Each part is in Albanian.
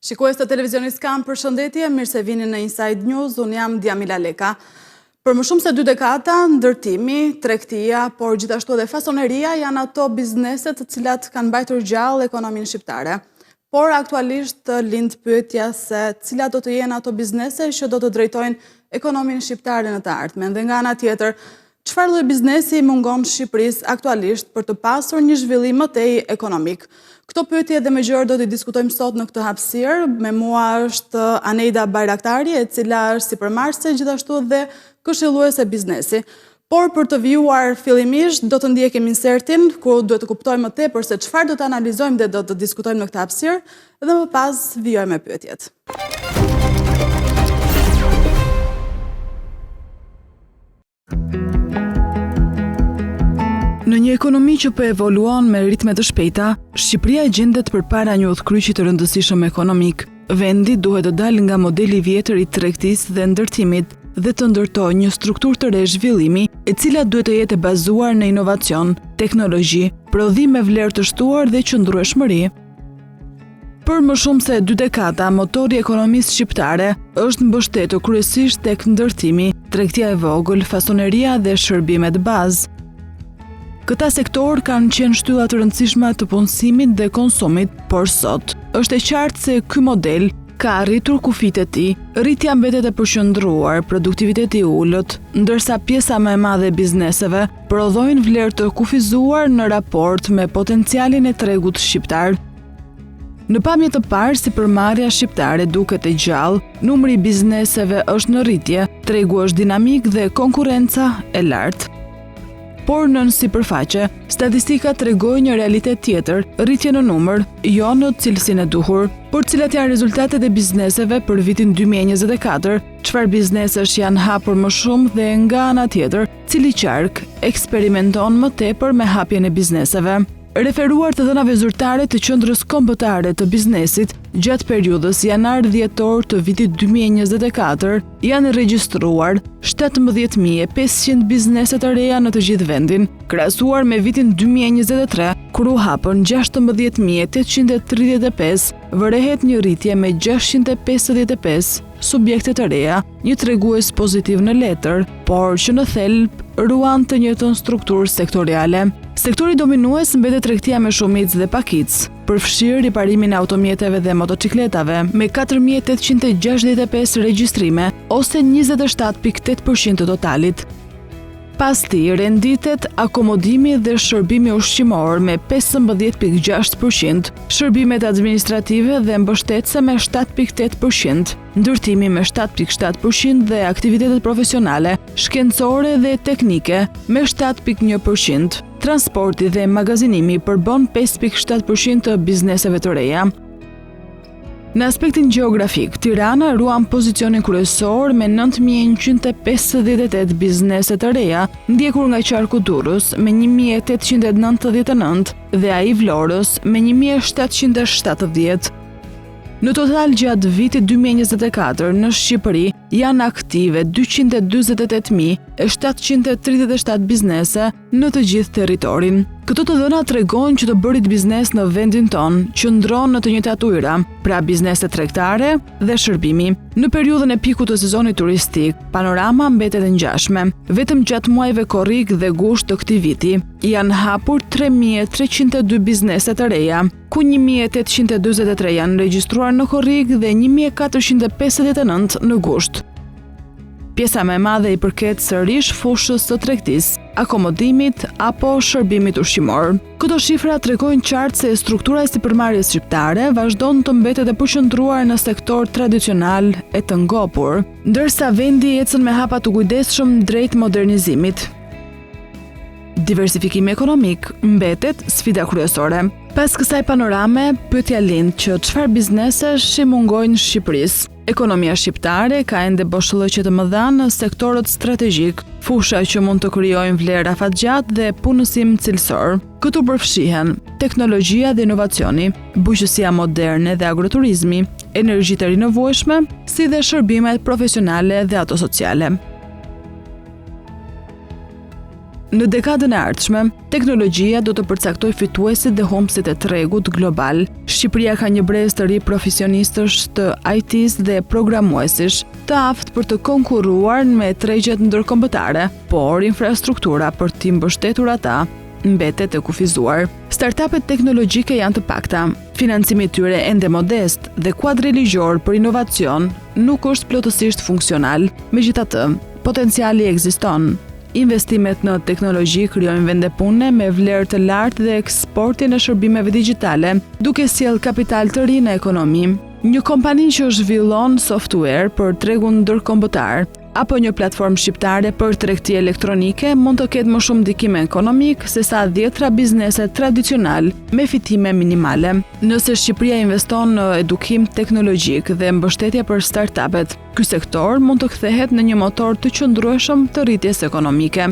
Shikues të televizionit Skam, përshëndetje, mirë se vini në Inside News, unë jam Djamila Leka. Për më shumë se 2 dekada, ndërtimi, tregtia, por gjithashtu edhe fasoneria janë ato bizneset të cilat kanë mbajtur gjallë ekonominë shqiptare. Por aktualisht lind pyetja se cilat do të jenë ato biznese që do të drejtojnë ekonominë shqiptare në të ardhmen. Dhe nga ana tjetër, çfarë lloj biznesi mungon Shqipërisë aktualisht për të pasur një zhvillim më tej ekonomik? Këto pyetje dhe më gjërë do t'i diskutojmë sot në këtë hapësirë. Me mua është Aneida Bajraktari, e cila është sipërmarrëse gjithashtu dhe këshilluese biznesi. Por për të vijuar fillimisht do të ndjekim insertin ku duhet të kuptojmë më tepër se çfarë do të analizojmë dhe do të diskutojmë në këtë hapësirë dhe më pas vijojmë me pyetjet. Në një ekonomi që po evoluon me ritme të shpejta, Shqipëria gjendet përpara një udhkryqi të rëndësishëm ekonomik. Vendi duhet të dalë nga modeli vjetër i tregtisë dhe ndërtimit dhe të ndërtojë një strukturë të re zhvillimi, e cila duhet të jetë e bazuar në inovacion, teknologji, prodhim me vlerë të shtuar dhe qëndrueshmëri. Për më shumë se 2 dekada, motori i ekonomisë shqiptare është mbështetur kryesisht tek ndërtimi, tregtia e vogël, fasoneria dhe shërbimet bazë. Këta sektor kanë qenë shtylла të rëndësishme të punësimit dhe konsumit, por sot është e qartë se ky model ka arritur kufijtë e tij, rritja mbetet e përqendruar, produktiviteti i ulët, ndërsa pjesa më e madhe e bizneseve prodhojnë vlerë të kufizuar në raport me potencialin e tregut shqiptar. Në pamje të parë, sipërmarrja shqiptare duket e gjallë, numri i bizneseve është në rritje, tregu është dinamik dhe konkurrenca e lartë. Por nën sipërfaqe, statistikat tregojnë një realitet tjetër, rritje në numër, jo në cilësinë e duhur. Por cilat janë rezultatet e bizneseve për vitin 2024, çfarë biznesesh janë hapur më shumë dhe nga ana tjetër, cili qark eksperimenton më tepër me hapjen e bizneseve. Referuar të dhënave zyrtare të Qendrës Kombëtare të Biznesit, gjatë periudhës janar-dhjetor të vitit 2024, janë regjistruar 17.500 biznese të reja në të gjithë vendin, krahasuar me vitin 2023, kur u hapën 16.835, vërehet një rritje me 655 subjekte të reja, një tregues pozitiv në letër, por që në thelb ruan të njëjtën strukturë sektoriale. Sektori dominues mbetet tregtia me shumicë dhe pakicë, përfshirë riparimin e automjeteve dhe motocikletave, me 4.865 regjistrime, ose 27.8% të totalit. Pas tij renditet akomodimi dhe shërbimi ushqimor me 15.6%, shërbimet administrative dhe mbështetëse me 7.8%, ndërtimi me 7.7% dhe aktivitetet profesionale, shkencore dhe teknike me 7.1%. Transporti dhe magazinimi përbën 5.7% të bizneseve të reja. Në aspektin gjeografik, Tirana ruan pozicionin kryesor me 9.158 biznese të reja, ndjekur nga qarku Durrës me 1.899 dhe ai i Vlorës me 1.770. Në total gjatë vitit 2024 në Shqipëri janë aktive 228.737 biznese në të gjithë territorin. Këto të dhëna tregojnë që të bërit biznes në vendin ton qëndron në të njëjtat ujëra, pra biznese tregtare dhe shërbimi. Në periudhën e pikut të sezonit turistik, panorama mbetet e ngjashme. Vetëm gjatë muajve korrik dhe gusht të këtij viti janë hapur 3.302 biznese të reja, ku 1.843 janë regjistruar në korrik dhe 1.459 në gusht. Pjesa më e madhe i përket sërish fushës së tregtisë, akomodimit apo shërbimit ushqimor. Këto shifra tregojnë qartë se struktura e sipërmarrjes shqiptare vazhdon të mbetet e përqendruar në sektor tradicional e të ngopur, ndërsa vendi ecën me hapa të kujdesshëm drejt modernizimit. Diversifikimi ekonomik mbetet sfida kryesore. Pas kësaj panorame, pyetja lind që çfarë biznesesh i mungojnë Shqipërisë. Ekonomia shqiptare ka ende boshllëqe të mëdha në sektorët strategjik, fusha që mund të krijojnë vlerë afatgjatë dhe punësim cilësor. Këtu përfshihen teknologjia dhe inovacioni, bujqësia moderne dhe agroturizmi, energjitë e rinovueshme, si dhe shërbimet profesionale dhe ato sociale. Në dekadën e ardhshme, teknologjia do të përcaktoj fituesit dhe humbësit e tregut global. Shqipëria ka një brez të ri profesionistësh të IT-s dhe programuesish, të aftë për të konkurruar me tregjet ndërkombëtare, por infrastruktura për t'i mbështetur ata mbetet e kufizuar. Startupet teknologjike janë të pakta, financimi i tyre ende modest dhe kuadri ligjor për inovacion nuk është plotësisht funksional. Megjithatë, potenciali ekziston. Investimet në teknologji krijojnë vende pune me vlerë të lartë dhe eksportin e shërbimeve digjitale, duke sjellë kapital të ri në ekonomi. Një kompani që zhvillon software për tregun ndërkombëtar apo një platformë shqiptare për tregti elektronike mund të ketë më shumë ndikim ekonomik se sa 10 biznese tradicional me fitime minimale. Nëse Shqipëria investon në edukim teknologjik dhe mbështetje për startupet, ky sektor mund të kthehet në një motor të qëndrueshëm të rritjes ekonomike.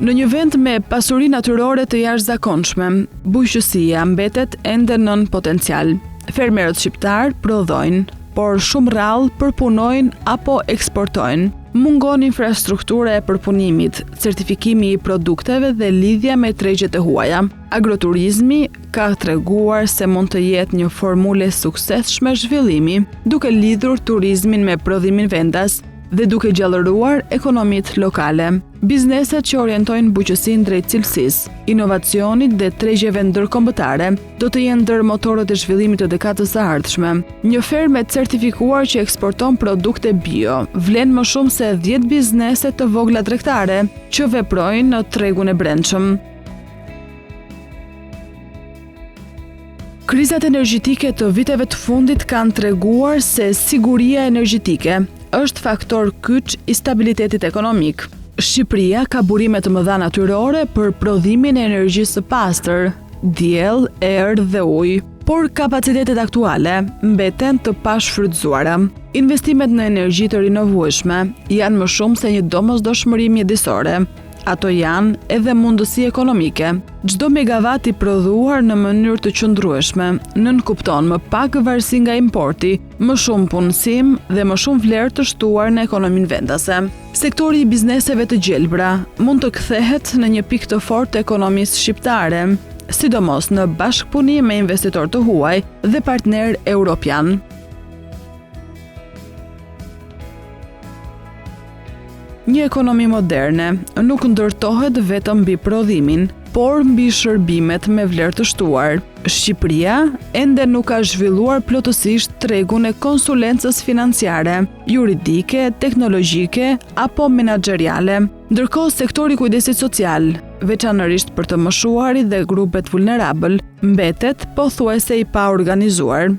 Në një vend me pasuri natyrore të jashtëzakonshme, bujqësia mbetet ende nën potencial. Fermerët shqiptar prodhojnë, por shumë rrallë përpunojnë apo eksportojnë. Mungon infrastruktura e përpunimit, certifikimi i produkteve dhe lidhja me tregjet e huaja. Agroturizmi ka treguar se mund të jetë një formule suksesshme zhvillimi, duke lidhur turizmin me prodhimin vendas dhe duke gjallëruar ekonomitë lokale. Bizneset që orientojnë bujqësinë drejt cilësisë, inovacionit dhe tregjeve ndërkombëtare do të jenë ndër motorët e zhvillimit të dekadës së ardhshme. Një fermë e certifikuar që eksporton produkte bio vlen më shumë se 10 biznese të vogla tregtare që veprojnë në tregun e brendshëm. Krizat energjetike të viteve të fundit kanë treguar se siguria energjetike është faktor kyç i stabilitetit ekonomik. Shqipëria ka burime të mëdha natyrore për prodhimin e energjisë së pastër, diell, erë dhe ujë, por kapacitetet aktuale mbeten të pashfrytzuara. Investimet në energji të rinovueshme janë më shumë se një domosdoshmëri mjedisore. Ato janë edhe mundësi ekonomike. Çdo megavat i prodhuar në mënyrë të qëndrueshme nënkupton më pak varësi nga importi, më shumë punësim dhe më shumë vlerë të shtuar në ekonominë vendase. Sektori i bizneseve të gjelbra mund të kthehet në një pikë të fortë të ekonomisë shqiptare, sidomos në bashkëpunim me investitorë të huaj dhe partner europian. Një ekonomi moderne nuk ndërtohet vetëm mbi prodhimin, por mbi shërbimet me vlerë të shtuar. Shqipëria ende nuk ka zhvilluar plotësisht tregun e konsulencës financiare, juridike, teknologjike apo menaxheriale. Ndërkohë sektori kujdesit social, veçanërisht për të moshuarit dhe grupet vulnerabël, mbetet pothuajse i paorganizuar.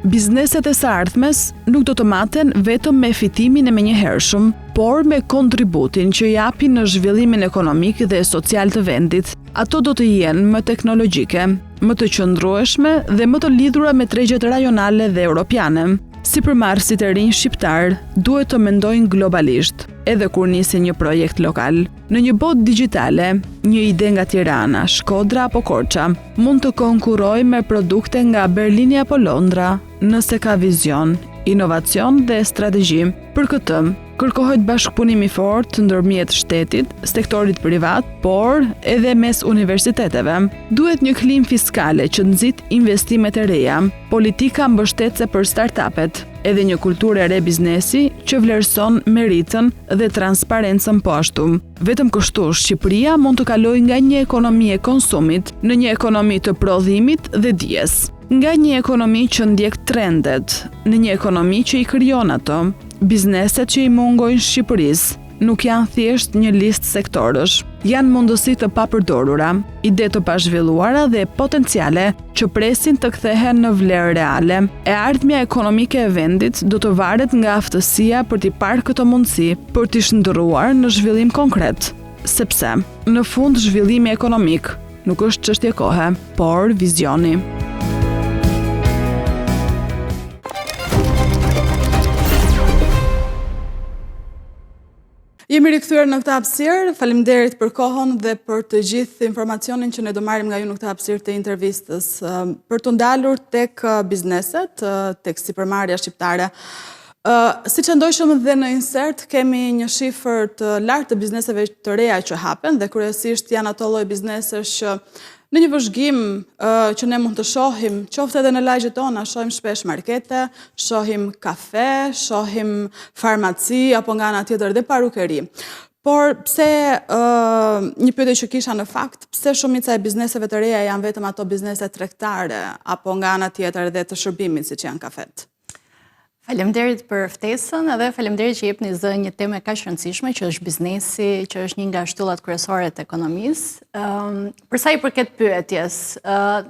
Bizneset e së ardhmes nuk do të maten vetëm me fitimin e menjëhershëm, por me kontributin që japin në zhvillimin ekonomik dhe social të vendit. Ato do të jenë më teknologjike, më të qëndrueshme dhe më të lidhura me tregjet rajonale dhe europiane. Sipërmarrësit e rinj shqiptar duhet të mendojnë globalisht, edhe kur nisin një projekt lokal. Në një botë digjitale, një ide nga Tirana, Shkodra apo Korça mund të konkurrojë me produkte nga Berlini apo Londra, nëse ka vizion, inovacion dhe strategji. Për këtë, kërkohet bashkëpunim i fortë ndërmjet shtetit, sektorit privat, por edhe mes universiteteve. Duhet një klim fiskale që nxit investimet e reja, politika mbështetëse për startupet, edhe një kulturë e re biznesi që vlerëson meritën dhe transparencën po ashtu. Vetëm kështu Shqipëria mund të kalojë nga një ekonomi e konsumit në një ekonomi të prodhimit dhe dijes. Nga një ekonomi që ndjek trendet në një ekonomi që i krijon ato. Bizneset që i mungojnë Shqipërisë nuk janë thjesht një listë sektorësh, janë mundësi të papërdorura, ide të pazhvilluara dhe potenciale që presin të kthehen në vlerë reale. E ardhmja ekonomike e vendit do të varet nga aftësia për t'i parë këto mundësi, për t'i shndërruar në zhvillim konkret, sepse në fund zhvillimi ekonomik nuk është çështje kohe, por vizioni. Jemi rikthyer në këtë hapësirë. Faleminderit për kohën dhe për të gjithë informacionin që ne do marrim nga ju në këtë hapësirë të intervistës. Për të ndalur tek bizneset, tek sipërmarrja shqiptare. Siç e ndojshëm dhe në insert, kemi një shifër të lartë të bizneseve të reja që hapen dhe kryesisht janë ato lloj biznesesh që në një vëzhgim që ne mund të shohim, qoftë edhe në lagjet tona, shohim shpesh markete, shohim kafe, shohim farmaci, apo nga ana tjetër dhe parukeri. Por pse një pyetje që kisha në fakt, pse shumica e bizneseve të reja janë vetëm ato biznese tregtare, apo nga ana tjetër edhe të shërbimit, siç janë kafet? Faleminderit për ftesën edhe faleminderit që jepni zë një temë kaq e rëndësishme që është biznesi, që është një nga shtyllat kryesore të ekonomisë. Për sa i përket pyetjes,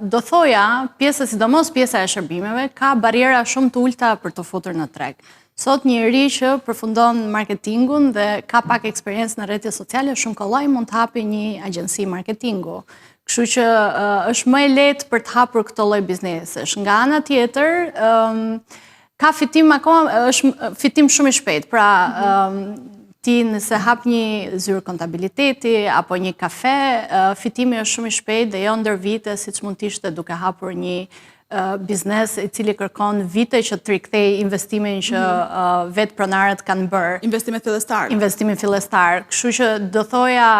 do thoja, sidomos pjesa e shërbimeve ka barriera shumë të ulta për të futur në treg. Sot njëri që përfundon marketingun dhe ka pak eksperiencë në rrjetet sociale, shumë kollaj mund të hapi një agjenci marketingu. Kështu që është më e lehtë për të hapur këtë lloj biznesesh. Nga ana tjetër, ka fitim është fitim shumë i shpejt. Pra, ti nëse hap një zyrë kontabiliteti apo një kafe, fitimi është shumë i shpejt dhe jo ndër vite, siç mund të ishte duke hapur një biznes i cili kërkon vite që të rikthej investimin që vetë pronarët kanë bërë. Investimin fillestar. Kështu që do thoja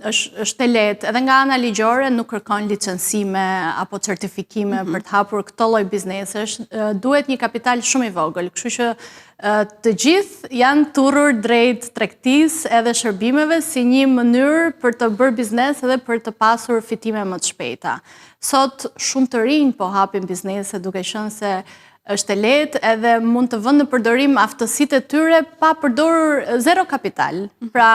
është e lehtë, edhe nga ana ligjore nuk kërkon licencime apo certifikime për të hapur këtë lloj biznesesh, duhet një kapital shumë i vogël. Kështu që të gjithë janë turrur drejt tregtisë edhe shërbimeve si një mënyrë për të bërë biznes edhe për të pasur fitime më të shpejta. Sot shumë të rinj po hapin biznese duke qenë se është e lehtë edhe mund të vënë në përdorim aftësitë e tyre pa përdorur zero kapital. Pra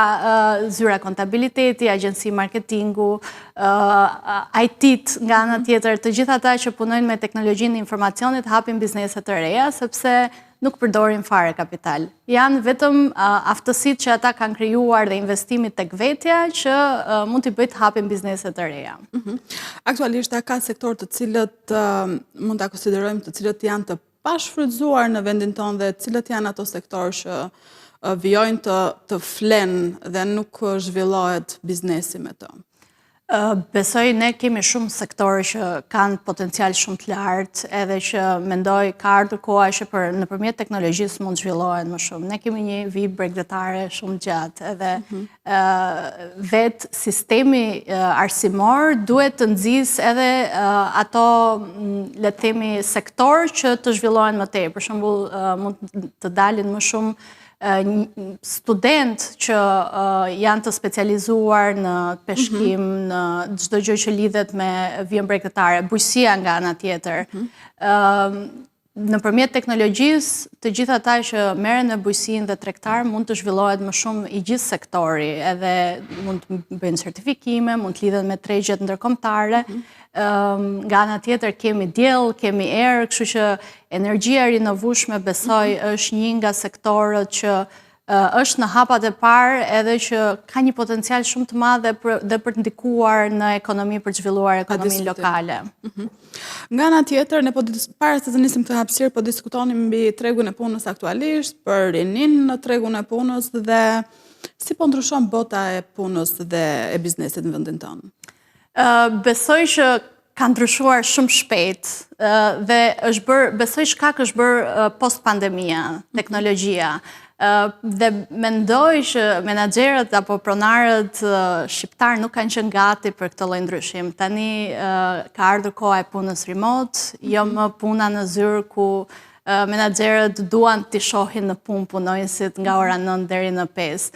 zyra kontabiliteti, agjenci marketingu, IT-t nga ana tjetër, të gjithë ata që punojnë me teknologjinë e informacionit hapin biznese të reja sepse nuk përdorin fare kapital. Janë vetëm aftësitë që ata kanë krijuar dhe investimit tek vetja që mund t'i bëjë të hapin biznese të reja. Aktualisht ka sektor të cilët mund ta konsiderojmë të cilët janë të pashfrytzuar në vendin tonë dhe cilët janë ato sektor që vijojnë të flenë dhe nuk zhvillohet biznesi me to. Besoj ne kemi shumë sektorë që kanë potencial shumë të lartë edhe që mendoj ka ardhur koha që nëpërmjet teknologjisë mund të zhvillohen më shumë. Ne kemi një vijë bregdetare shumë gjatë edhe vetë sistemi arsimor duhet të nxjisë edhe ato le të themi sektor që të zhvillohen më tej. Për shembull, mund të dalin më shumë student që janë të specializuar në peshkim, në çdo gjë që lidhet me vijën bregdetare, bujqësia nga ana tjetër. Nëpërmjet teknologjisë, të gjithë ata që merren me bujqësinë dhe tregtar mund të zhvillohet më shumë i gjithë sektori, edhe mund të bëjnë certifikime, mund të lidhen me tregjet ndërkombëtare. Nga ana tjetër kemi diell, kemi erë, kështu që energjia e rinovueshme besoj është një nga sektorët që është në hapat e parë edhe që ka një potencial shumë të madh dhe për të ndikuar në ekonomi për të zhvilluar ekonominë lokale. Nga ana tjetër, ne para se të nisim këtë hapësirë, po diskutonim mbi tregun e punës aktualisht, për rinin në tregun e punës dhe si po ndryshon bota e punës dhe e biznesit në vendin tonë. Besoj që ka ndryshuar shumë shpejt dhe besoj shkak është bërë post pandemia, teknologjia. Dhe mendoj që menaxherët apo pronarët shqiptar nuk kanë qenë gati për këtë lloj ndryshim. Tani ka ardhur koha e punës remote, jo më puna në zyrë ku menaxherët duan të shohin në punë punonjësit nga ora 9 deri në 5.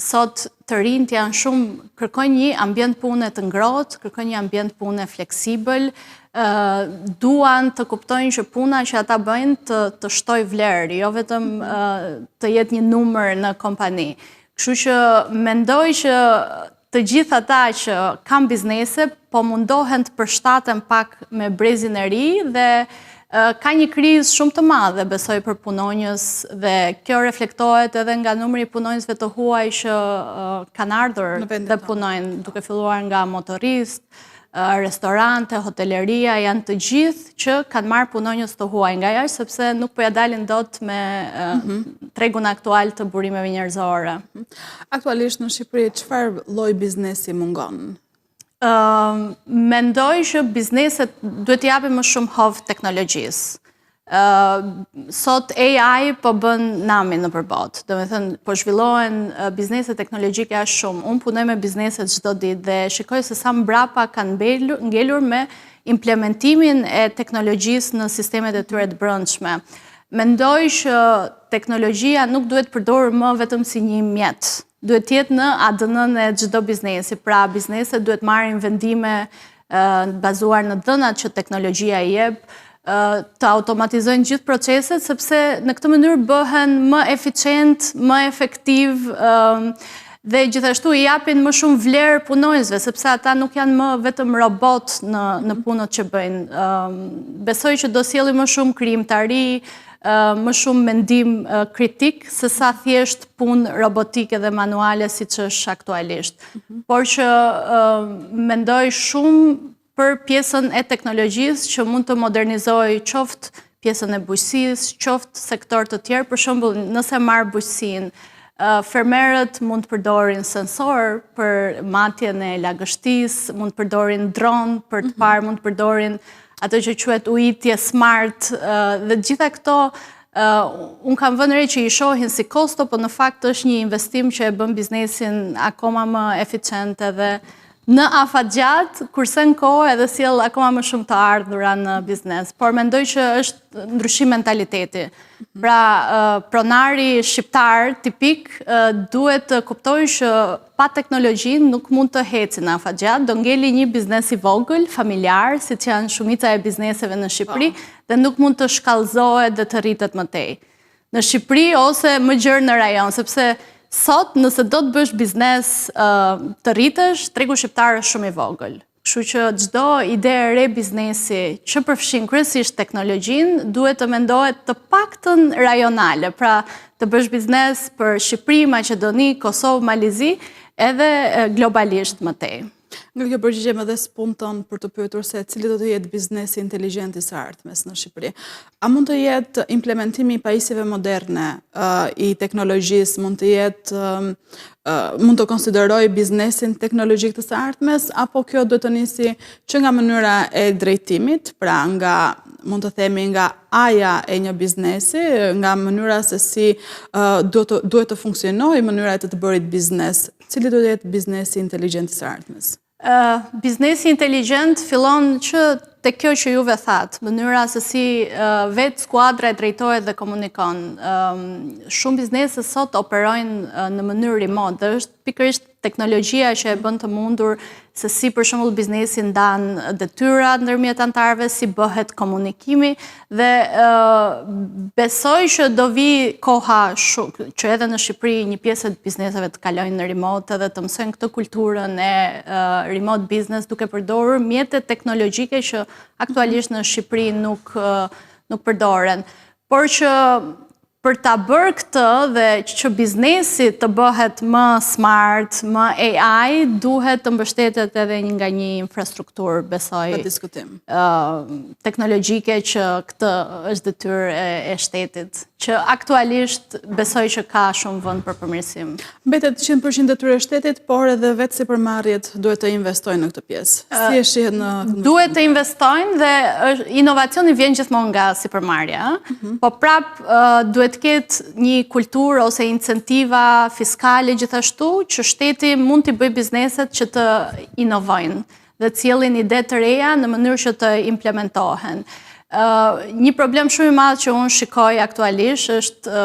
Sot të rinjt janë kërkojnë një ambient pune të ngrohtë, kërkojnë një ambient pune fleksibël, duan të kuptojnë që puna që ata bëjnë të shtojë vlerë, jo vetëm të jetë një numër në kompani. Kështu që mendoj që të gjithë ata që kanë biznese, po mundohen të përshtaten pak me brezin e ri dhe ka një krizë shumë të madhe, besoj, për punonjës dhe kjo reflektohet edhe nga numri i punonjësve të huaj që kanë ardhur dhe punojnë, duke filluar nga motorist, restorante, hoteleria, janë të gjithë që kanë marrë punonjës të huaj nga jashtë, sepse nuk po ja dalin dot me tregun aktual të burimeve njerëzore. Aktualisht në Shqipëri, çfarë lloj biznesi mungon? Mendoj që bizneset duhet t'i japin më shumë hovë teknologjisë. Sot AI po bën namin në përbot, do me thënë, po zhvillohen bizneset teknologjike ashtë shumë. Unë punoj me bizneset çdo ditë dhe shikoj se sa mbrapa kanë ngelur me implementimin e teknologjisë në sistemet e tyre të brendshme. Mendoj që teknologjia nuk duhet përdorur më vetëm si një mjet, duhet jetë në ADN-n e çdo biznesi. Pra, bizneset duhet marrin vendime bazuar në dhënat që teknologjia i jep, të automatizojnë gjithë proceset, sepse në këtë mënyrë bëhen më eficient, më efektiv dhe gjithashtu i japin më shumë vlerë punonjësve, sepse ata nuk janë më vetëm robot në punët që bëjnë. Besoj që do sjellin më shumë krijimtari, më shumë mendim kritik, se sa thjesht punë robotike dhe manuale siç është aktualisht. Por që mendoj shumë për pjesën e teknologjisë që mund të modernizoj qoftë pjesën e bujqësisë, qoftë sektor të tjerë, për shembull, nëse marr bujqësinë, fermerët mund të përdorin sensor për matjen e lagështisë, mund të përdorin dron për të parë, mund të përdorin ato që quhet ujitje smart dhe gjitha këto unë kam vënë re që i shohin si kosto, por në fakt është një investim që e bën biznesin akoma më eficient edhe në afatgjat, kurse në kohë edhe sjell akoma më shumë të ardhura në biznes. Por mendoj që është ndryshim mentaliteti. Pra, pronari shqiptar tipik duhet të kuptojë që pa teknologjinë nuk mund të heci në afatgjat, do ngeli një biznes i vogël, familjar, si që janë shumica e bizneseve në Shqipëri, dhe nuk mund të shkallëzohet dhe të rritet më tej. Në Shqipëri ose më gjerë në rajon, sepse sot, nëse do të bësh biznes të rritesh, tregu shqiptar është shumë i vogël. Kështu që çdo ide e re biznesi që përfshin kryesisht teknologjinë, duhet të mendohet të paktën rajonale, pra të bësh biznes për Shqipëri, Maqedoni, Kosovë, Malizi, edhe globalisht më tej. Nga kjo përgjigjem edhe spunton për të pyetur se cili do të jetë biznesi inteligent i së ardhmes në Shqipëri. A mund të jetë implementimi i pajisjeve moderne i teknologjisë, mund të konsideroj biznesin teknologjik të së ardhmes, apo kjo duhet të nisi që nga mënyra e drejtimit, pra nga mund të themi nga aja e një biznesi, nga mënyra se si duhet të funksionojë mënyra e të bërit biznes. Cili do të jetë biznesi inteligent i së ardhmes? Biznesi inteligent fillon që te kjo që juve thatë, mënyra se si vetë skuadra e drejtohet dhe komunikon. Shumë biznese sot operojnë në mënyrë remote, dhe është pikërisht teknologjia që e bën të mundur se si për shembull biznesi ndan detyrat ndërmjet anëtarëve, si bëhet komunikimi dhe besoj që do vi koha që edhe në Shqipëri një pjesë e bizneseve të kalojnë në remote dhe të mësojnë këtë kulturën e remote business duke përdorur mjete teknologjike që aktualisht në Shqipëri nuk përdoren. Por që për ta bërë këtë dhe që biznesi të bëhet më smart, më AI, duhet të mbështetet edhe nga një infrastrukturë, besoj, teknologjike që këtë është detyrë e shtetit, që aktualisht besoj që ka shumë vend për përmirësim. Mbetet 100% detyrë e shtetit, por edhe vetë sipërmarrjet duhet të investojnë në këtë pjesë. Si e shihet në duhet të investojnë dhe inovacioni vjen gjithmonë nga sipërmarrja, po prap duhet të ketë një kulturë ose incentiva fiskale gjithashtu që shteti mund t'i bëj bizneset që të inovojnë dhe të sjellin ide të reja në mënyrë që të implementohen. Një problem shumë i madh që unë shikoj aktualisht është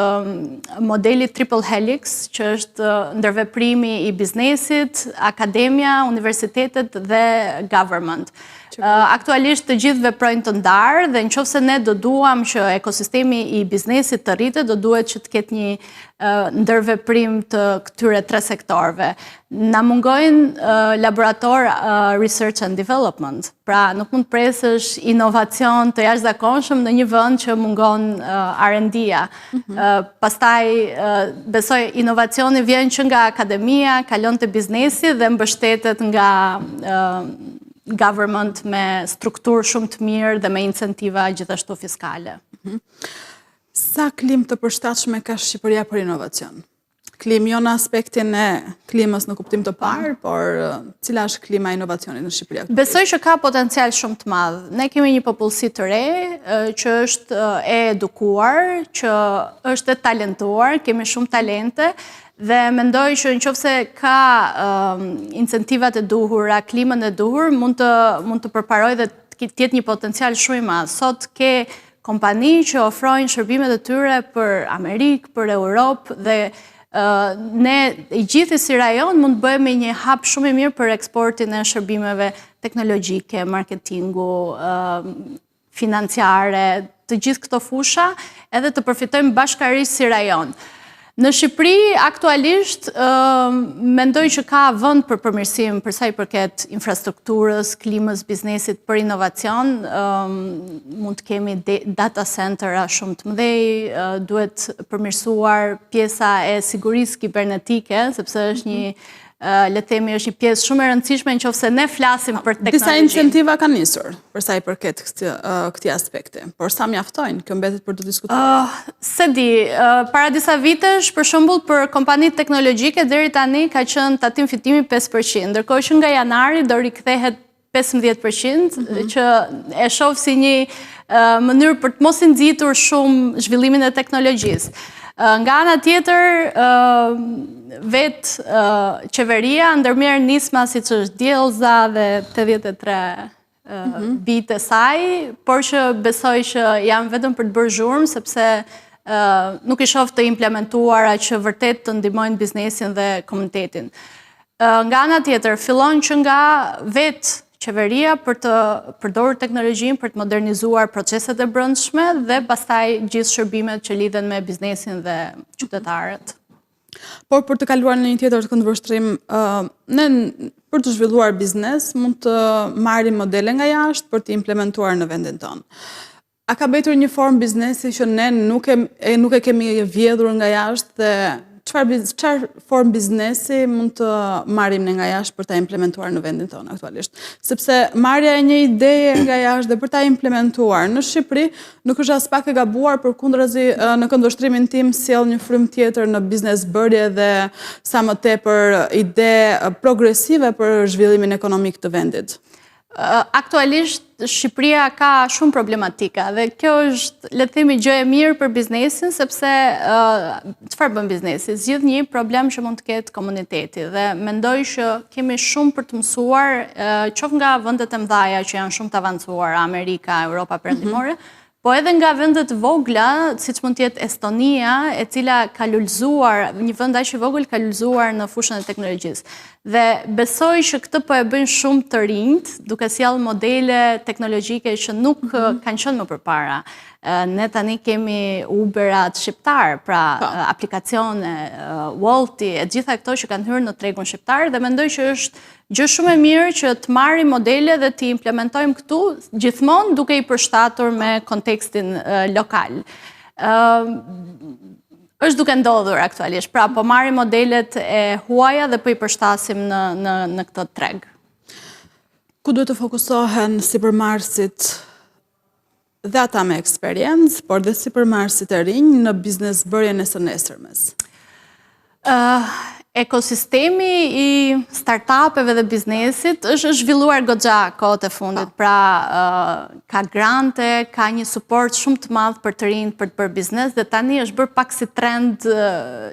modeli triple helix, që është ndërveprimi i biznesit, akademia, universitetet dhe government. Aktualisht të gjithë veprojnë të ndarë dhe nëse ne do duam që ekosistemi i biznesit të rritet, do duhet që të ketë një ndërveprim të këtyre tre sektorëve. Na mungojnë laborator research and development. Pra nuk mund të presësh inovacion të jashtëzakonshëm në një vend që mungon R&D-ja. Pastaj besoj inovacioni vjen që nga akademia, kalon te biznesi dhe mbështetet government me strukturë shumë të mirë dhe me incentiva gjithashtu fiskale. Sa klim të përshtatshme ka Shqipëria për inovacion? Klim jo në aspektin e klimës në kuptim të parë, por cila është klima e inovacionit në Shqipëri? Besoj që ka potencial shumë të madh. Ne kemi një popullsi të re që është e edukuar, që është e talentuar, kemi shumë talente dhe mendoj që nëse ka incentivat e duhura, klimën e duhur, mund të përparoj dhe të jetë një potencial shumë i madh. Sot ke kompani që ofrojnë shërbimet e tyre për Amerikë, për Europë dhe ne i gjithë si rajon mund të bëhemi një hap shumë i mirë për eksportin e shërbimeve teknologjike, marketingu, financiare, të gjithë këto fusha, edhe të përfitojmë bashkarisht si rajon. Në Shqipëri, aktualisht, mendoj që ka vend për përmirësim për sa i përket infrastrukturës, klimës, biznesit për inovacion. Mund të kemi data centera shumë të mëdhej, duhet përmirësuar pjesa e sigurisë kibernetike, sepse është një le themi është një pjesë shumë e rëndësishme nëse ne flasim për teknologji. Disa incentiva kanë nisur për sa i përket këtij aspekti, por sa mjaftojnë? Kjo mbetet për të diskutuar. Se di, para disa vitesh, për shembull për kompanitë teknologjike deri tani ka qenë tatim fitimi 5%, ndërkohë që nga janari do rikthehet 15%, që e shoh si një mënyrë për të mos i nxitur shumë zhvillimin e teknologjisë. Nga ana tjetër, vetë qeveria ndërmjet nisma siç është Djelza dhe 83 vite saj, por që besoj që janë vetëm për të bërë zhurmë, sepse nuk i shoh të implementuara që vërtet të ndihmojnë biznesin dhe komunitetin. Nga ana tjetër, fillon që nga vetë qeveria për të përdorur teknologjinë për të modernizuar proceset e brendshme dhe pastaj gjithë shërbimet që lidhen me biznesin dhe qytetarët. Por për të kaluar në një tjetër të këndvështrim, ne për të zhvilluar biznes mund të marrim modele nga jashtë për të implementuar në vendin tonë. A ka betur një formë biznesi që ne nuk e kemi vjedhur nga jashtë dhe çfarë formë biznesi mund të marrim ne nga jashtë për ta implementuar në vendin tonë aktualisht? Sepse marrja e një ideje nga jashtë dhe për ta implementuar në Shqipëri nuk është as pak e gabuar, përkundrazi në këndvështrimin tim sjell një frymë tjetër në biznes bërje dhe sa më tepër ide progresive për zhvillimin ekonomik të vendit. Aktualisht Shqipëria ka shumë problematika dhe kjo është, le të themi, gjë e mirë për biznesin, sepse çfarë bën biznesi? Zgjidh një problem që mund të ketë komuniteti dhe mendoj që kemi shumë për të mësuar, qoftë nga vendet e mëdha që janë shumë të avancuar, Amerika, Europa Perëndimore, po edhe nga vendet vogla, siç mund të jetë Estonia, e cila ka lulëzuar, një vend aq i vogël ka lulëzuar në fushën e teknologjisë. Dhe besoj që këtë po e bëjnë shumë të rinjt, duke sjellë modele teknologjike që nuk kanë qenë më përpara. Ne tani kemi Uberat shqiptar, pra aplikacione, Wolti, e gjitha këto që kanë hyrë në tregun shqiptar dhe mendoj që është gjë shumë e mirë që të marrim modele dhe të implementojmë këtu, gjithmonë duke i përshtatur me kontekstin lokal. Është duke ndodhur aktualisht, pra po marrim modelet e huaja dhe po i përshtasim në këtë treg. Ku duhet të fokusohen sipërmarrësit dhe ata me eksperiencë, por dhe sipërmarrësit e rinj në biznes bërjen e së nesërmes? Ekosistemi i startupeve dhe biznesit është zhvilluar goxha kohët e fundit, pra ka grante, ka një suport shumë të madh për të rinjt për të bërë biznes dhe tani është bërë pak si trend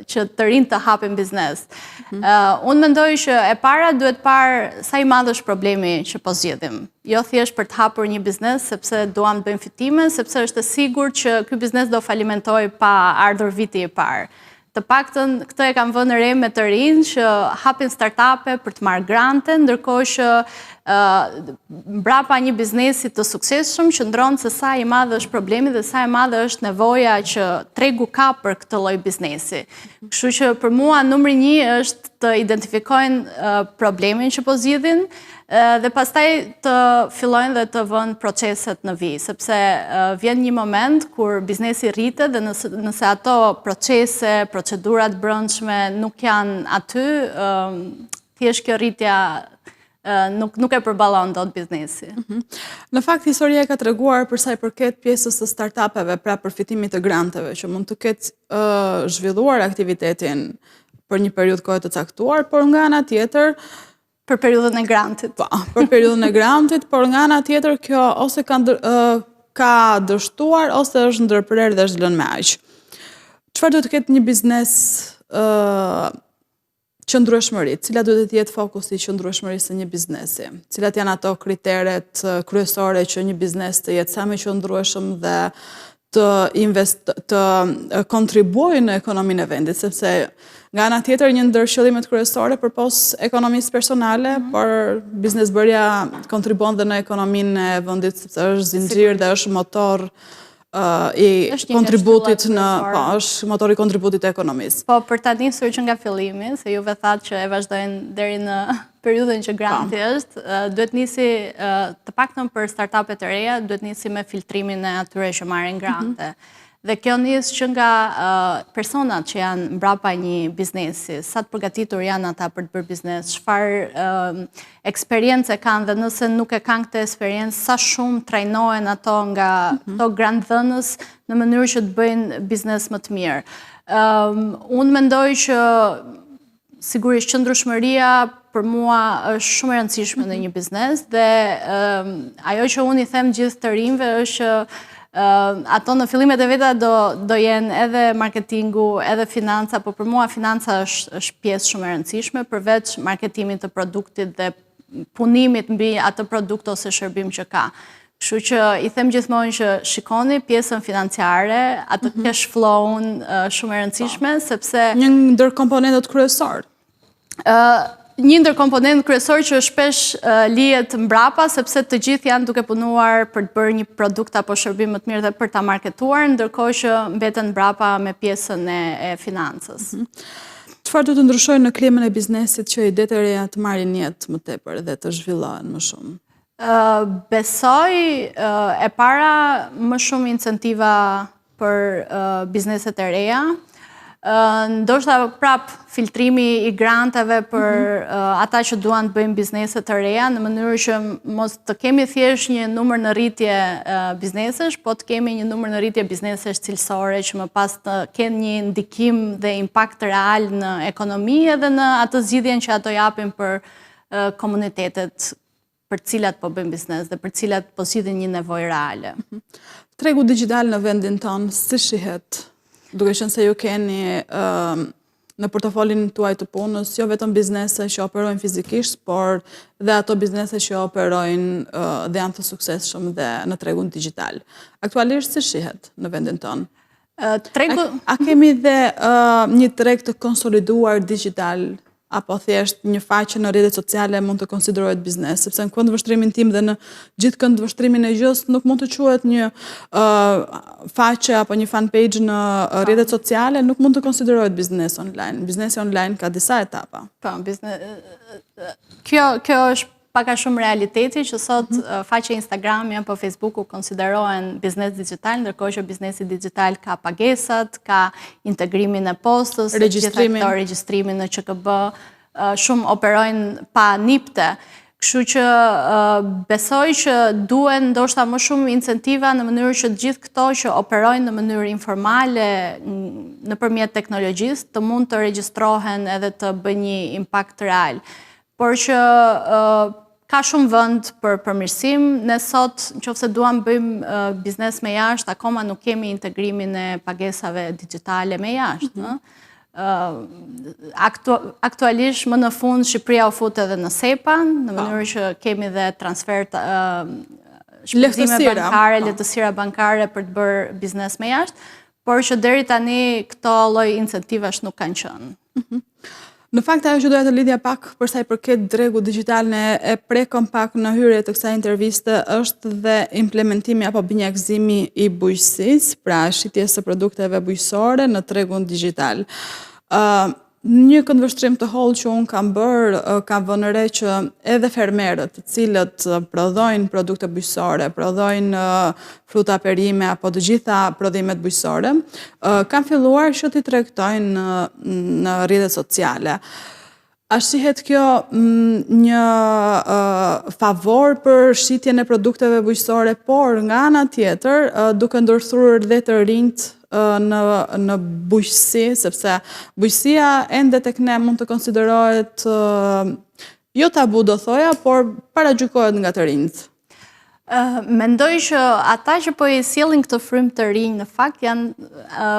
që të rinjt të hapin biznes. Unë mendoj që e para duhet parë sa i madh është problemi që po zgjidhim. Jo thjesht për të hapur një biznes sepse duam të bëjmë fitime, sepse është e sigurt që ky biznes do falimentojë pa ardhur viti i parë. Të paktën këtë e kam vënë re me të rinj që hapin startupe për të marrë grante, ndërkohë që mbrapa një biznesi të suksesshëm qëndron se sa i madh është problemi dhe sa e madhe është nevoja që tregu ka për këtë lloj biznesi. Kështu që për mua numri 1 është të identifikojnë problemin që po zgjidhin dhe pastaj të fillojnë dhe të vënë proceset në vijë, sepse vjen një moment kur biznesi rritet dhe nëse ato procese, procedurat brendshme nuk janë aty, thjesht kjo rritja nuk e përballon dot biznesi. Në fakt, historia ka treguar për sa i përket pjesës së startupeve, pra përfitimit të granteve, që mund të ketë zhvilluar aktivitetin për një periudhë kohe të caktuar, por nga ana tjetër Për periudhën e grantit. Po, për periudhën e grantit, por nga ana tjetër kjo ose ka dështuar ose është ndërprerë dhe është lënë me aq. Çfarë duhet të ketë një biznes qëndrueshmëri? Cila duhet të jetë fokusi i qëndrueshmërisë së një biznesi? Cilat janë ato kriteret kryesore që një biznes të jetë sa më qëndrueshëm dhe të kontribuojë në ekonominë e vendit, sepse nga ana tjetër një ndër qëllimet kryesore përpos ekonomisë personale, por biznesbërja kontribuon dhe në ekonominë e vendit, sepse është zinxhir dhe është motor i kontributit është motori i kontributit të ekonomisë. Po, për ta nisur që nga fillimi, se juve thatë që e vazhdojnë deri në periudhën që granti është, duhet nisi të paktën për startupet e reja, duhet nisi me filtrimin e atyre që marrin grante. Dhe kjo nis që nga personat që janë mbrapa një biznesi, sa të përgatitur janë ata për të bërë biznes, çfarë eksperiencë kanë dhe nëse nuk e kanë këtë eksperiencë, sa shumë trajnohen ato nga këto grantdhënës në mënyrë që të bëjnë biznes më të mirë. Unë mendoj që sigurisht qëndrueshmëria për mua është shumë e rëndësishme në një biznes dhe ajo që unë i them gjithë të rinjve është që ato në fillimet e veta do jenë edhe marketingu, edhe financa, por për mua financa është pjesë shumë e rëndësishme, përveç marketimit të produktit dhe punimit mbi atë produkt ose shërbim që ka. Kështu që i them gjithmonë që shikoni pjesën financiare, atë cash flow-un shumë e rëndësishme, sepse një ndër komponentët kryesor. Një ndër komponent kryesor që shpesh lihet mbrapa, sepse të gjithë janë duke punuar për të bërë një produkt apo shërbim më të mirë dhe për ta marketuar, ndërkohë që mbeten mbrapa me pjesën e financës. Çfarë do të ndryshojë në klimën e biznesit që idetë e reja të marrin jetë më tepër dhe të zhvillohen më shumë? Besoj e para më shumë incentiva për bizneset e reja. Ndoshta prap filtrimi i granteve për ata që duan të bëjnë biznese të reja, në mënyrë që mos të kemi thjesht një numër në rritje biznesesh, po të kemi një numër në rritje biznesesh cilësore që më pas të kenë një ndikim dhe impakt real në ekonomi edhe në atë zgjidhjen që ato japin për komunitetet për cilat po bëjnë biznes dhe për cilat po zgjidhin një nevojë reale. Tregu digital në vendin tonë si shihet? Duke qenë se ju keni në portofolin tuaj të punës, jo vetëm biznese që operojnë fizikisht, por dhe ato biznese që operojnë dhe janë të suksesshëm dhe në tregun digital. Aktualisht si shihet në vendin tonë? A kemi dhe një treg të konsoliduar digital, apo thjesht një faqe në rrjetet sociale mund të konsiderohet biznes, sepse në këndvështrimin tim dhe në gjithë këndvështrimin e gjës nuk mund të quhet një faqe apo një fanpage në rrjetet sociale, nuk mund të konsiderohet biznes online. Biznesi online ka disa etapa. Po, kjo është paka shumë realiteti që sot faqe Instagrami apo Facebooku konsiderohen biznes digital, ndërkohë që biznesi digital ka pagesat, ka integrimin e postës, regjistrimin në QKB, shumë operojnë pa nipte. Kështu që besoj që duhen ndoshta më shumë incentiva në mënyrë që të gjithë këto që operojnë në mënyrë informale nëpërmjet teknologjisë të mund të regjistrohen edhe të bëjnë një impakt real. Por që ka shumë vend për përmirësim, ne sot, nëse duam bëjmë biznes me jashtë, akoma nuk kemi integrimin e pagesave digjitale me jashtë. Aktualisht më në fund Shqipëria u fut edhe në SEPA, në mënyrë që kemi dhe transfer shpenzime bankare, lehtësira bankare për të bërë biznes me jashtë, por që deri tani këto lloj incentivash nuk kanë qenë. Në fakt, ajo që doja të lidhja pak për sa i përket dregu digital e prekëm pak në hyrje të kësaj interviste është dhe implementimi apo binjakëzimi i bujqësisë, pra shitjes së produkteve bujqësore në tregun digital. Një këndvështrim të hollë që unë kam bërë, kam vënë re që edhe fermerët, të cilët prodhojnë produkte bujqësore, prodhojnë fruta perime apo të gjitha prodhimet bujqësore, kanë filluar që t'i tregtojnë në rrjetet sociale. A shihet kjo një favor për shitjen e produkteve bujqësore, por nga ana tjetër, duke ndërthurur dhe të rinjt në bujqësi, sepse bujqësia ende tek ne mund të konsiderohet jo tabu do thoja, por paragjykohet nga të rinjt. Mendoj që ata që po i sjellin këtë frymë të rinj në fakt janë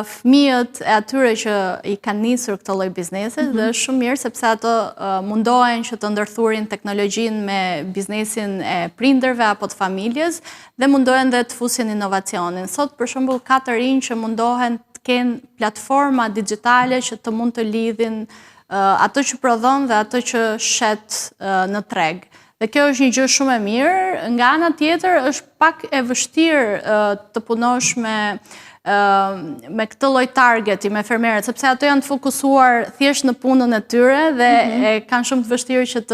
fëmijët e atyre që i kanë nisur këtë lloj biznesi dhe është shumë mirë sepse ato mundohen që të ndërthurin teknologjinë me biznesin e prindërve apo të familjes dhe mundohen dhe të fusin inovacionin. Sot për shembull ka të rinj që mundohen të kenë platforma digjitale që të mund të lidhin ato që prodhon dhe ato që shet në treg. Dhe kjo është një gjë shumë e mirë, nga ana tjetër është pak e vështirë të punosh me këtë lloj targeti, me fermerët, sepse ato janë të fokusuar thjesht në punën e tyre dhe kanë shumë të vështirë që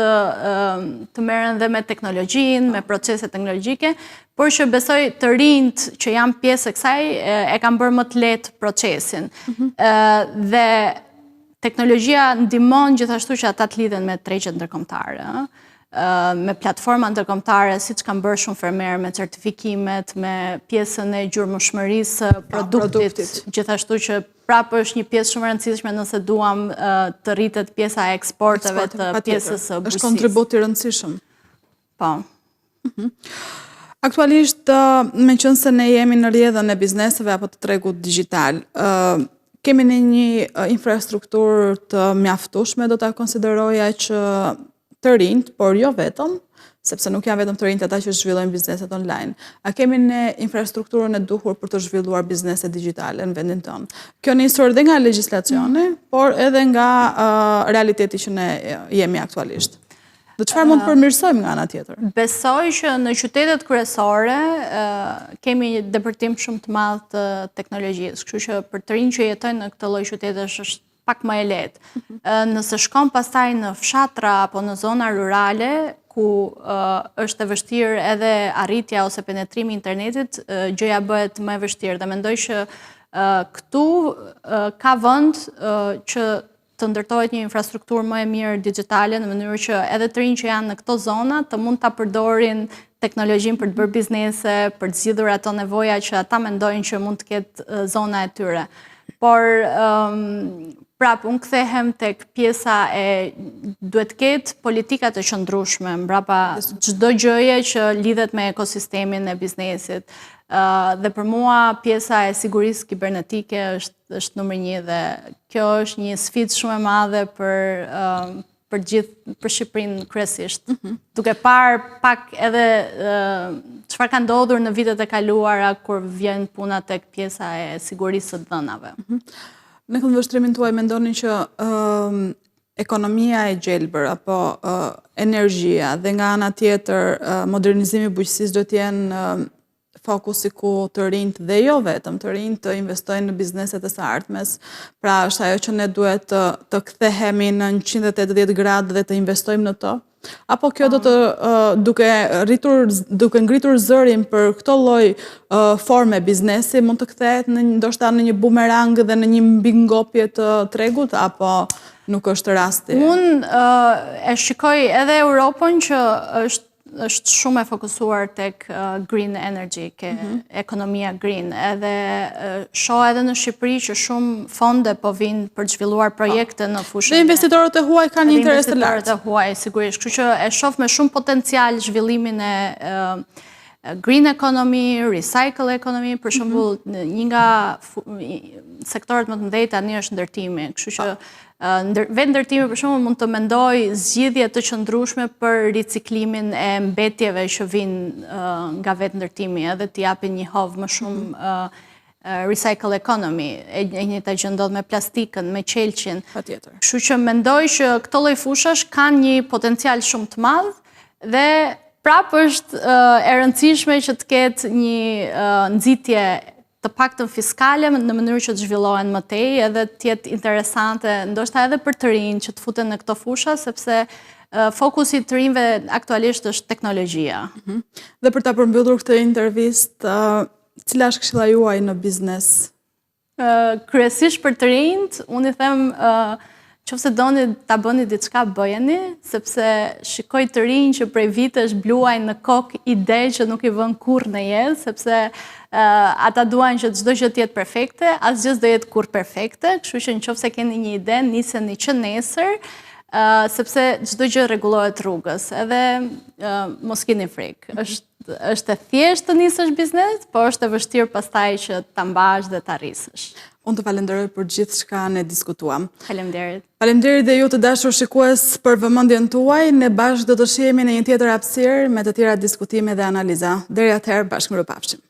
të merren dhe me teknologjinë, me procese teknologjike, por që besoj të rinjt që janë pjesë e kësaj e kanë bërë më të lehtë procesin. Dhe teknologjia ndihmon gjithashtu që ata të lidhen me tregjet ndërkombëtare, me platforma ndërkombëtare, siç kanë bërë shumë fermerë me certifikimet, me pjesën e gjurmëshmërisë produktit, gjithashtu që prapë është një pjesë shumë e rëndësishme nëse duam të rritet pjesa e eksporteve të pjesës së bujqësisë. Është kontribut i rëndësishëm. Po. Aktualisht, meqense ne jemi në rrjedhën e bizneseve apo të tregut digjital, kemi një infrastrukturë të mjaftueshme, do ta konsideroja që të rinjt, por jo vetëm, sepse nuk janë vetëm të rinjt ata që zhvillojnë bizneset online. A kemi ne infrastrukturën e duhur për të zhvilluar biznese digjitale në vendin tonë? Kjo nisur dhe nga legjislacioni, por edhe nga realiteti që ne jemi aktualisht. Dhe çfarë mund të përmirësojmë nga ana tjetër? Besoj që në qytetet kryesore kemi një depërtim shumë të madh të teknologjisë, kështu që për të rinj që jetojnë në këtë lloj qytetesh është pak më e lehtë. Nëse shkon pastaj në fshatra apo në zona rurale, ku është e vështirë edhe arritja ose penetrimi i internetit, gjëja bëhet më e vështirë. Dhe mendoj që këtu ka vend që të ndërtohet një infrastrukturë më e mirë digjitale në mënyrë që edhe të rinj që janë në këto zona të mund ta përdorin teknologjinë për të bërë biznese, për të zgjidhur ato nevoja që ata mendojnë që mund të ketë zona e tyre. Por prapë unë kthehem tek pjesa e duhet ketë politika të qëndrueshme mbrapa çdo gjëje që lidhet me ekosistemin e biznesit. Dhe për mua pjesa e sigurisë kibernetike është numër 1 dhe kjo është një sfidë shumë e madhe për Shqipërinë kryesisht. Duke parë pak edhe çfarë ka ndodhur në vitet e kaluara kur vjen puna tek pjesa e sigurisë së dhënave. Në këndvështrimin tuaj mendoni që ekonomia e gjelbër apo energjia dhe nga ana tjetër modernizimi i bujqësisë do të jenë fokusi ku të rinjt dhe jo vetëm të rinjt të investojnë në bizneset e së ardhmes. Pra është ajo që ne duhet të kthehemi në 180 gradë dhe të investojmë në to. Apo kjo do të duke ngritur zërin për këto lloj forme biznesi mund të kthehet ndoshta në një bumerang dhe në një mbingopje të tregut apo nuk është rasti? Unë e shikoj edhe Europën që është shumë e fokusuar tek green energy, ekonomia green. Edhe shoh edhe në Shqipëri që shumë fonde po vinë për të zhvilluar projekte në fushën. Dhe investitorët e huaj kanë një interes të lartë. Investitorët e huaj, sigurisht. Kështu që e shoh me shumë potencial zhvillimin e green economy, recycle economy, për shembull, një nga sektorët më të mëdhenj tani është ndërtimi. Kështu që vetë ndërtimi për shembull mund të mendoj zgjidhje të qëndrueshme për riciklimin e mbetjeve që vijnë nga vetë ndërtimi, edhe të japin një hovë më shumë recycle economy. E njëjta gjë ndodh me plastikën, me qelçin. Patjetër. Kështu që mendoj që këto lloj fushash kanë një potencial shumë të madh dhe prapë është e rëndësishme që të ketë një nxitje të paktën fiskale në mënyrë që të zhvillohen më tej edhe të jetë interesante, ndoshta edhe për të rinj që të futen në këto fusha, sepse fokusi të rinjve aktualisht është teknologjia. Dhe për ta përmbyllur këtë intervistë, cila është këshilla juaj në biznes? Kryesisht për të rinjt, unë i them Qofse doni ta bëni diçka, bëjeni, sepse shikoj të rinj që prej vitesh bluajnë në kokë ide që nuk I vën kurrë në jetë, sepse ata duan që çdo gjë të jetë perfekte, asgjë s'do jetë kurrë perfekte, kështu që nëse keni një ide, niseni që nesër, sepse çdo gjë rregullohet rrugës, edhe mos keni frikë. Është e thjeshtë të nisësh biznes, por është e vështirë pastaj që ta mbash dhe ta arrisësh. Unë të falenderoj për gjithë çka ne diskutuam. Faleminderit. Faleminderit dhe ju të dashur shikues për vëmendjen tuaj. Ne bashkë do të shihemi në një tjetër hapësirë me të tjera diskutime dhe analiza. Deri atëherë bashkë mirupafshim.